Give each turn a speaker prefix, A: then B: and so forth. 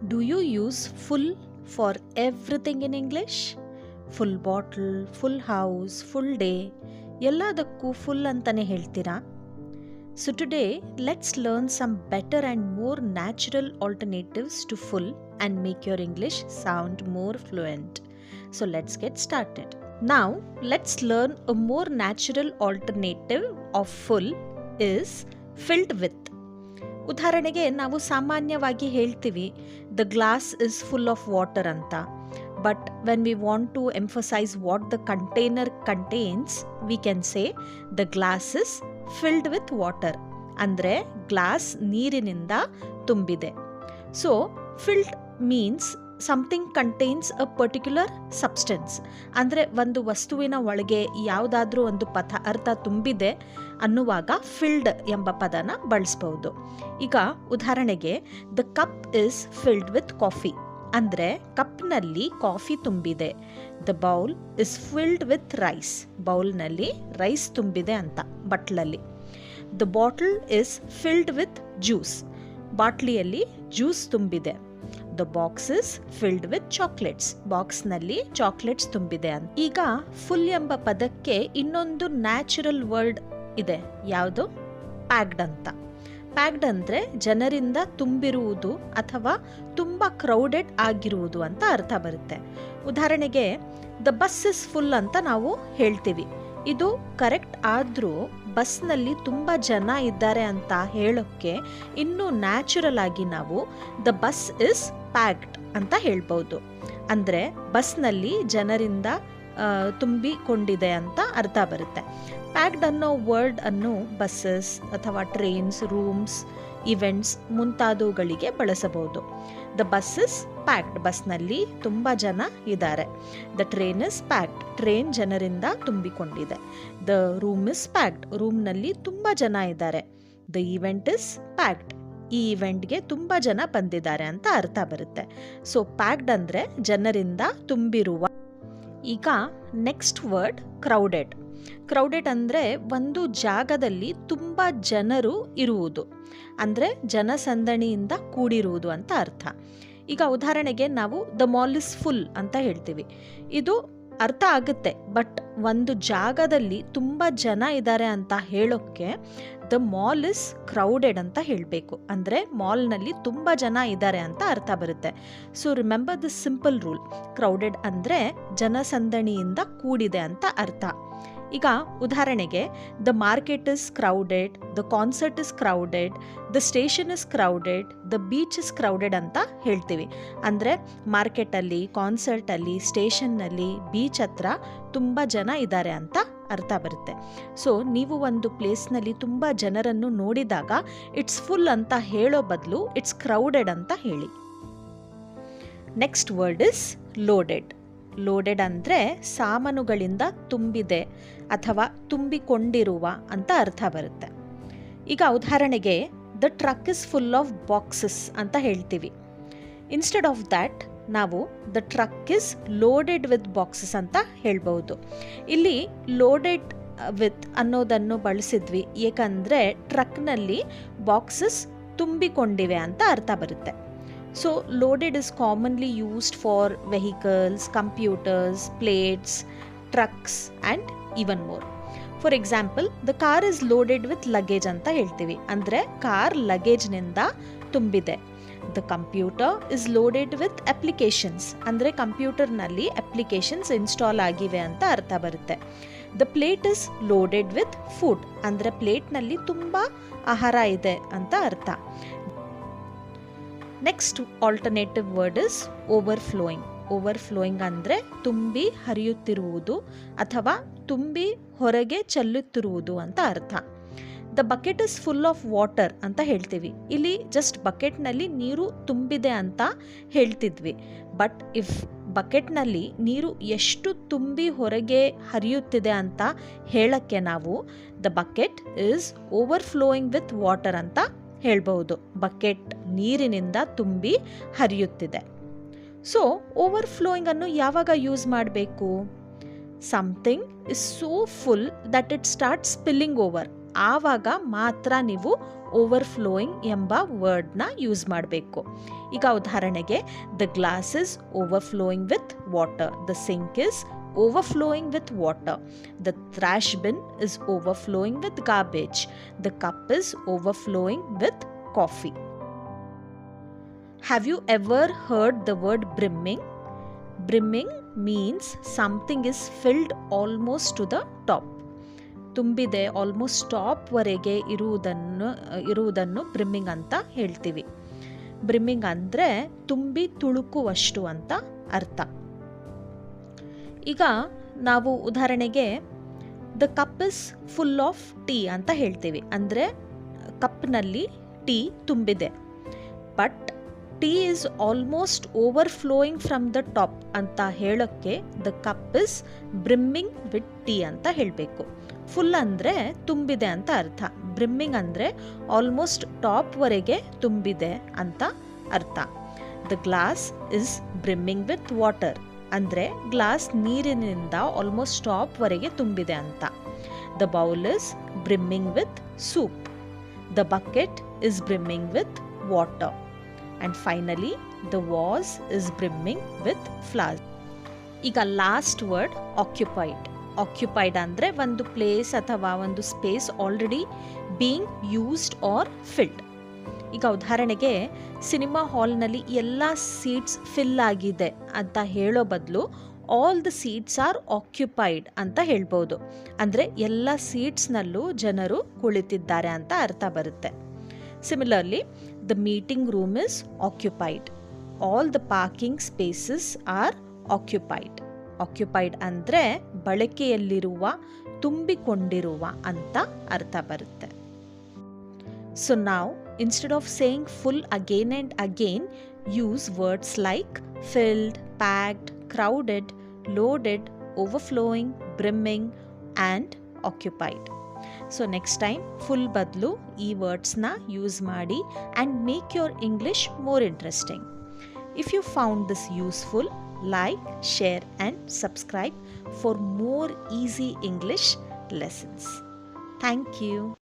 A: Do you use full for everything in English? Full bottle, full house, full day ಎಲ್ಲದಕ್ಕೂ full ಅಂತಾನೆ ಹೇಳ್ತೀರಾ? So today let's learn some better and more natural alternatives to full and make your English sound more fluent. So let's get started. Now let's learn a more natural alternative of full is filled with. ಉದಾಹರಣೆಗೆ ನಾವು ಸಾಮಾನ್ಯವಾಗಿ ಹೇಳ್ತೀವಿ the glass is full of water ಅಂತ. But when we want to emphasize what the container contains we can say the glass is filled with water. ಅಂದರೆ glass ನೀರಿನಿಂದ ತುಂಬಿದೆ. So filled means something contains a particular substance. ಅಂದರೆ ಒಂದು ವಸ್ತುವಿನ ಒಳಗೆ ಯಾವುದಾದ್ರೂ ಒಂದು ಪದಾರ್ಥ ತುಂಬಿದೆ ಅನ್ನುವಾಗ ಫಿಲ್ಡ್ ಎಂಬ ಪದನ ಬಳಸ್ಬೋದು. ಈಗ ಉದಾಹರಣೆಗೆ the cup is filled with coffee ಅಂದರೆ ಕಪ್ನಲ್ಲಿ ಕಾಫಿ ತುಂಬಿದೆ. The bowl is filled with rice ಬೌಲ್ನಲ್ಲಿ ರೈಸ್ ತುಂಬಿದೆ ಅಂತ ಬಟ್ಲಲ್ಲಿ. The bottle is filled with juice ಬಾಟ್ಲಿಯಲ್ಲಿ ಜ್ಯೂಸ್ ತುಂಬಿದೆ. The box is filled with chocolates ಬಾಕ್ಸ್ನಲ್ಲಿ ಚಾಕ್ಲೇಟ್ಸ್ ತುಂಬಿದೆ ಅಂತ. ಈಗ ಫುಲ್ ಎಂಬ ಪದಕ್ಕೆ ಇನ್ನೊಂದು ನ್ಯಾಚುರಲ್ ವರ್ಡ್ ಇದೆ. ಯಾವುದು? ಪ್ಯಾಕ್ಡ್ ಅಂತ. ಪ್ಯಾಕ್ಡ್ ಅಂದರೆ ಜನರಿಂದ ತುಂಬಿರುವುದು ಅಥವಾ ತುಂಬ ಕ್ರೌಡೆಡ್ ಆಗಿರುವುದು ಅಂತ ಅರ್ಥ ಬರುತ್ತೆ. ಉದಾಹರಣೆಗೆ ದ ಬಸ್ ಇಸ್ ಫುಲ್ ಅಂತ ನಾವು ಹೇಳ್ತೀವಿ. ಇದು ಕರೆಕ್ಟ್ ಆದರೂ ಬಸ್ನಲ್ಲಿ ತುಂಬ ಜನ ಇದ್ದಾರೆ ಅಂತ ಹೇಳೋಕ್ಕೆ ಇನ್ನೂ ನ್ಯಾಚುರಲ್ ಆಗಿ ನಾವು ದ ಬಸ್ ಇಸ್ ಪ್ಯಾಕ್ಡ್ ಅಂತ ಹೇಳ್ಬೋದು. ಅಂದರೆ ಬಸ್ನಲ್ಲಿ ಜನರಿಂದ ತುಂಬಿಕೊಂಡಿದೆ ಅಂತ ಅರ್ಥ ಬರುತ್ತೆ. ಪ್ಯಾಕ್ಡ್ ಅನ್ನೋ ವರ್ಡ್ ಅನ್ನು ಬಸ್ಸಸ್ ಅಥವಾ ಟ್ರೈನ್ಸ್, ರೂಮ್ಸ್, ಇವೆಂಟ್ಸ್ ಮುಂತಾದವುಗಳಿಗೆ ಬಳಸಬಹುದು. ದ ಬಸ್ ಇಸ್ ಪ್ಯಾಕ್ಡ್ ಬಸ್ನಲ್ಲಿ ತುಂಬ ಜನ ಇದ್ದಾರೆ. The train is packed train ಜನರಿಂದ ತುಂಬಿಕೊಂಡಿದೆ. ದ ರೂಮ್ ಇಸ್ ಪ್ಯಾಕ್ಡ್ ರೂಮ್ನಲ್ಲಿ ತುಂಬ ಜನ ಇದ್ದಾರೆ. ದ ಈವೆಂಟ್ ಇಸ್ ಪ್ಯಾಕ್ಡ್ ಈ ಈವೆಂಟ್ಗೆ ತುಂಬ ಜನ ಬಂದಿದ್ದಾರೆ ಅಂತ ಅರ್ಥ ಬರುತ್ತೆ. ಸೊ ಪ್ಯಾಕ್ಡ್ ಅಂದರೆ ಜನರಿಂದ ತುಂಬಿರುವ. ಈಗ ನೆಕ್ಸ್ಟ್ ವರ್ಡ್ ಕ್ರೌಡೆಡ್. ಕ್ರೌಡೆಡ್ ಅಂದರೆ ಒಂದು ಜಾಗದಲ್ಲಿ ತುಂಬ ಜನರು ಇರುವುದು, ಅಂದರೆ ಜನಸಂದಣಿಯಿಂದ ಕೂಡಿರುವುದು ಅಂತ ಅರ್ಥ. ಈಗ ಉದಾಹರಣೆಗೆ ನಾವು ದ ಮಾಲ್ ಇಸ್ ಫುಲ್ ಅಂತ ಹೇಳ್ತೀವಿ. ಇದು ಅರ್ಥ ಆಗುತ್ತೆ, ಬಟ್ ಒಂದು ಜಾಗದಲ್ಲಿ ತುಂಬ ಜನ ಇದ್ದಾರೆ ಅಂತ ಹೇಳೋಕ್ಕೆ ದ ಮಾಲ್ ಇಸ್ ಕ್ರೌಡೆಡ್ ಅಂತ ಹೇಳಬೇಕು. ಅಂದರೆ ಮಾಲ್ನಲ್ಲಿ ತುಂಬ ಜನ ಇದ್ದಾರೆ ಅಂತ ಅರ್ಥ ಬರುತ್ತೆ. So remember the simple rule. Crowded ಅಂದರೆ ಜನಸಂದಣಿಯಿಂದ ಕೂಡಿದೆ ಅಂತ ಅರ್ಥ. ಈಗ ಉದಾಹರಣೆಗೆ the market is crowded, the concert is crowded, the station is crowded, the beach is crowded ಅಂತ ಹೇಳ್ತೀವಿ. ಅಂದರೆ ಮಾರ್ಕೆಟಲ್ಲಿ, ಕಾನ್ಸರ್ಟಲ್ಲಿ, ಸ್ಟೇಷನ್ನಲ್ಲಿ, ಬೀಚ್ ಹತ್ರ ತುಂಬ ಜನ ಇದ್ದಾರೆ ಅಂತ ಅರ್ಥ ಬರುತ್ತೆ. ಸೊ ನೀವು ಒಂದು ಪ್ಲೇಸ್ನಲ್ಲಿ ತುಂಬ ಜನರನ್ನು ನೋಡಿದಾಗ ಇಟ್ಸ್ ಫುಲ್ ಅಂತ ಹೇಳೋ ಬದಲು ಇಟ್ಸ್ ಕ್ರೌಡೆಡ್ ಅಂತ ಹೇಳಿ. Next word is loaded. Loaded ಅಂದರೆ ಸಾಮಾನುಗಳಿಂದ ತುಂಬಿದೆ ಅಥವಾ ತುಂಬಿಕೊಂಡಿರುವ ಅಂತ ಅರ್ಥ ಬರುತ್ತೆ. ಈಗ ಉದಾಹರಣೆಗೆ the truck is full of boxes ಅಂತ ಹೇಳ್ತೀವಿ. ಇನ್ಸ್ಟೆಡ್ ಆಫ್ ದ್ಯಾಟ್ ನಾವು the truck is loaded with boxes ಅಂತ ಹೇಳ್ಬೋದು. ಇಲ್ಲಿ ಲೋಡೆಡ್ ವಿತ್ ಅನ್ನೋದನ್ನು ಬಳಸಿದ್ವಿ ಏಕೆಂದರೆ ಟ್ರಕ್ನಲ್ಲಿ ಬಾಕ್ಸಸ್ ತುಂಬಿಕೊಂಡಿವೆ ಅಂತ ಅರ್ಥ ಬರುತ್ತೆ. So loaded is commonly used for vehicles, computers, plates, trucks and even more. For example, the car is loaded with luggage ಅಂತ ಹೇಳ್ತೀವಿ. ಅಂದರೆ ಕಾರ್ ಲಗೇಜ್ನಿಂದ ತುಂಬಿದೆ. The computer is loaded with applications. ಅಂದರೆ ಕಂಪ್ಯೂಟರ್ನಲ್ಲಿ ಅಪ್ಲಿಕೇಶನ್ಸ್ ಇನ್ಸ್ಟಾಲ್ ಆಗಿವೆ ಅಂತ ಅರ್ಥ ಬರುತ್ತೆ. The plate is loaded with food. ಅಂದರೆ ಪ್ಲೇಟ್ನಲ್ಲಿ ತುಂಬ ಆಹಾರ ಇದೆ ಅಂತ ಅರ್ಥ. Next alternative word is overflowing. Overflowing ಅಂದರೆ ತುಂಬಿ ಹರಿಯುತ್ತಿರುವುದು ಅಥವಾ ತುಂಬಿ ಹೊರಗೆ ಚೆಲ್ಲುತ್ತಿರುವುದು ಅಂತ ಅರ್ಥ. The bucket is full of water ಅಂತ ಹೇಳ್ತೀವಿ. ಇಲ್ಲಿ ಜಸ್ಟ್ ಬಕೆಟ್ನಲ್ಲಿ ನೀರು ತುಂಬಿದೆ ಅಂತ ಹೇಳ್ತಿದ್ವಿ. ಬಟ್ ಇಫ್ ಬಕೆಟ್ನಲ್ಲಿ ನೀರು ಎಷ್ಟು ತುಂಬಿ ಹೊರಗೆ ಹರಿಯುತ್ತಿದೆ ಅಂತ ಹೇಳಕ್ಕೆ ನಾವು the bucket is overflowing with water ಅಂತ ಹೇಳ್ಬಹುದು. ಬಕೆಟ್ ನೀರಿನಿಂದ ತುಂಬಿ ಹರಿಯುತ್ತಿದೆ. ಸೊ ಓವರ್ಫ್ಲೋಯಿಂಗ್ ಅನ್ನು ಯಾವಾಗ ಯೂಸ್ ಮಾಡಬೇಕು? Something is so full that it start spilling over. ಆವಾಗ ಮಾತ್ರ ನೀವು ಓವರ್ಫ್ಲೋಯಿಂಗ್ ಎಂಬ ವರ್ಡ್ನ ಯೂಸ್ ಮಾಡಬೇಕು. ಈಗ ಉದಾಹರಣೆಗೆ the glass is overflowing with water, the sink is overflowing with water, the trash bin is overflowing with garbage, the cup is overflowing with coffee. Have you ever heard the word brimming? Brimming means something is filled almost to the top. ತುಂಬಿದೆ, almost top ವರೆಗೆ ಇರುವುದನ್ನು ಬ್ರಿಮ್ಮಿಂಗ್ ಅಂತ ಹೇಳ್ತೀವಿ. ಬ್ರಿಮ್ಮಿಂಗ್ ಅಂದರೆ ತುಂಬಿ ತುಳುಕುವಷ್ಟು ಅಂತ ಅರ್ಥ. ಈಗ ನಾವು ಉದಾಹರಣೆಗೆ the cup is full of tea ಅಂತ ಹೇಳ್ತೀವಿ, ಅಂದರೆ ಕಪ್ನಲ್ಲಿ ಟೀ ತುಂಬಿದೆ. But tea is almost overflowing from the top ಅಂತ ಹೇಳೋಕ್ಕೆ the cup is brimming with tea ಅಂತ ಹೇಳಬೇಕು. ಫುಲ್ ಅಂದರೆ ತುಂಬಿದೆ ಅಂತ ಅರ್ಥ, ಬ್ರಿಮ್ಮಿಂಗ್ ಅಂದರೆ ಆಲ್ಮೋಸ್ಟ್ ಟಾಪ್ವರೆಗೆ ತುಂಬಿದೆ ಅಂತ ಅರ್ಥ. The glass is brimming with water ಅಂದರೆ ಗ್ಲಾಸ್ ನೀರಿನಿಂದ ಆಲ್ಮೋಸ್ಟ್ ಟಾಪ್ವರೆಗೆ ತುಂಬಿದೆ ಅಂತ. The bowl is brimming with soup, the bucket is brimming with water, and finally the vase is brimming with flowers. ಈಗ ಲಾಸ್ಟ್ ವರ್ಡ್ ಆಕ್ಯುಪೈಡ್. ಆಕ್ಯುಪೈಡ್ ಅಂದರೆ ಒಂದು place ಅಥವಾ ಒಂದು space already being used or filled. ಈಗ ಉದಾಹರಣೆಗೆ cinema ಹಾಲ್ನಲ್ಲಿ ಎಲ್ಲ seats fill ಆಗಿದೆ ಅಂತ ಹೇಳೋ ಬದಲು all the seats R occupied ಅಂತ ಹೇಳ್ಬೋದು. ಅಂದರೆ ಎಲ್ಲ ಸೀಟ್ಸ್ನಲ್ಲೂ ಜನರು ಕುಳಿತಿದ್ದಾರೆ ಅಂತ ಅರ್ಥ ಬರುತ್ತೆ. Similarly the meeting room is occupied, all the parking spaces are occupied. Occupied ಅಂದರೆ ಬಳಕೆಯಲ್ಲಿರುವ, ತುಂಬಿಕೊಂಡಿರುವ ಅಂತ ಅರ್ಥ ಬರುತ್ತೆ. So now, instead of saying full again and again, use words like filled, packed, crowded, loaded, overflowing, brimming and occupied. So next time full badlu ee words na use ಮಾಡಿ and make your English more interesting. If you found this useful, like, share and subscribe for more easy English lessons. Thank you.